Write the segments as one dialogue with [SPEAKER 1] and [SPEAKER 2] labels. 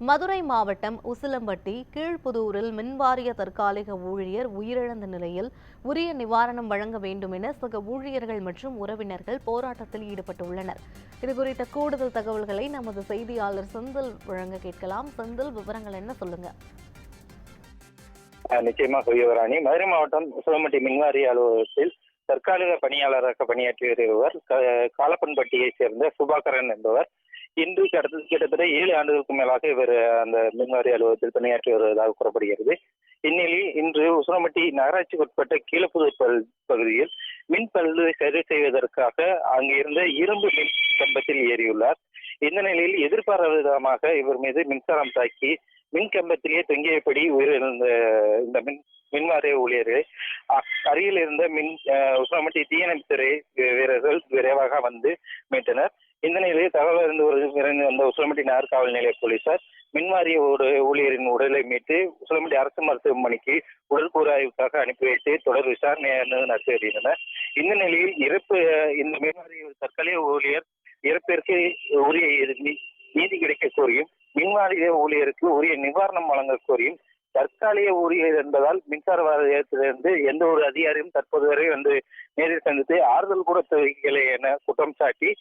[SPEAKER 1] மதுரை மாவட்டம் உசிலம்பட்டி கீழ்ப்புதூரில் மின்வாரிய தற்காலிக ஊழியர் உயிரிழந்த நிலையில் உரிய நிவாரணம் வழங்க வேண்டும் என சக ஊழியர்கள் மற்றும் உறவினர்கள் போராட்டத்தில் ஈடுபட்டுள்ளனர். இதுகுறித்த கூடுதல் தகவல்களை நமது செய்தியாளர் செந்தில் வழங்க கேட்கலாம். செந்தில், விவரங்கள் என்ன, சொல்லுங்க.
[SPEAKER 2] நிச்சயமாக யுவராணி, மதுரை மாவட்டம் உசிலம்பட்டி மின்வாரிய அலுவலகத்தில் தற்காலிக பணியாளராக பணியாற்றி வருபவர் காலப்பன்பட்டியைச் சேர்ந்த சுபாகரன் என்பவர். இன்று கிட்டத்தட்ட 7 ஆண்டுகளுக்கு மேலாக இவர் அந்த மின்வாரிய அலுவலகத்தில் பணியாற்றி வருவதாக கூறப்படுகிறது. இந்நிலையில் இன்று உசிலம்பட்டி நகராட்சிக்குட்பட்ட கீழப்புதூர் பகுதியில் மின் பழுதை சரி செய்வதற்காக அங்கிருந்த இரும்பு மின் கம்பத்தில் ஏறியுள்ளார். இந்த நிலையில் எதிர்பாராத விதமாக இவர் மீது மின்சாரம் தாக்கி மின் கம்பத்திலேயே தொங்கியபடி உயிரிழந்த இந்த மின்வாரிய ஊழியர்களை அருகில் இருந்த உசிலம்பட்டி தீயணைப்பு துறை வீரர்கள் விரைவாக வந்து மீட்டனர். இந்த நிலையில் தகவல் இருந்து வந்த உசிலம்பட்டி நகர் காவல் நிலைய போலீசார் மின்வாரிய ஊழியரின் உடலை மீட்டு உசிலம்பட்டி அரசு மருத்துவமனைக்கு உடல் கூறாய்வுக்காக அனுப்பி வைத்து தொடர் விசாரணை நடத்தி வருகின்றனர். இந்த நிலையில் இந்த மின்வாரிய தற்காலிக ஊழியர் இறப்பிற்கு உரிய நீதி கிடைக்க கோரியும் மின்வாரிய ஊழியருக்கு உரிய நிவாரணம் வழங்க கோரியும் தற்காலிக ஊழியர் என்பதால் மின்சார வாரியத்திலிருந்து எந்த ஒரு அதிகாரியும் தற்போது வரை நேரில் சந்தித்து ஆறுதல் கூட தெரிவிக்கலை என குற்றம் சாட்டி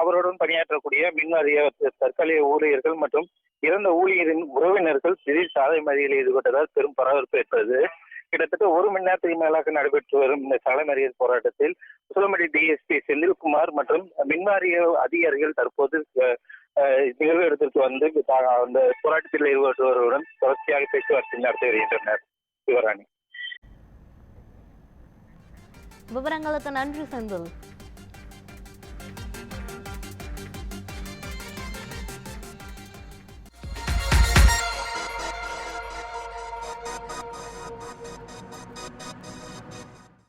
[SPEAKER 2] அவருடன் பணியாற்றக்கூடிய மின்வாரிய தற்காலிக ஊழியர்கள் மற்றும் இறந்த ஊழியரின் உறவினர்கள் திடீர் சாலை மறியலில் ஈடுபட்டதால் பெரும் பரபரப்பு ஏற்பட்டது. கிட்டத்தட்ட 1 மணி நேரத்துக்கு மேலாக நடைபெற்று வரும் இந்த சாலை மறியல் போராட்டத்தில் உசிலம்பட்டி டிஎஸ்பி செந்தில்குமார் மற்றும் மின்வாரிய அதிகாரிகள் தற்போது நிகழ்வு இடத்திற்கு வந்து அந்த போராட்டத்தில் ஈடுபட்டுவருடன் தொடர்ச்சியாக பேச்சுவார்த்தை நடத்தி வருகின்றனர். யுவராணி,
[SPEAKER 1] விவரங்களுக்கு நன்றி செந்தில்.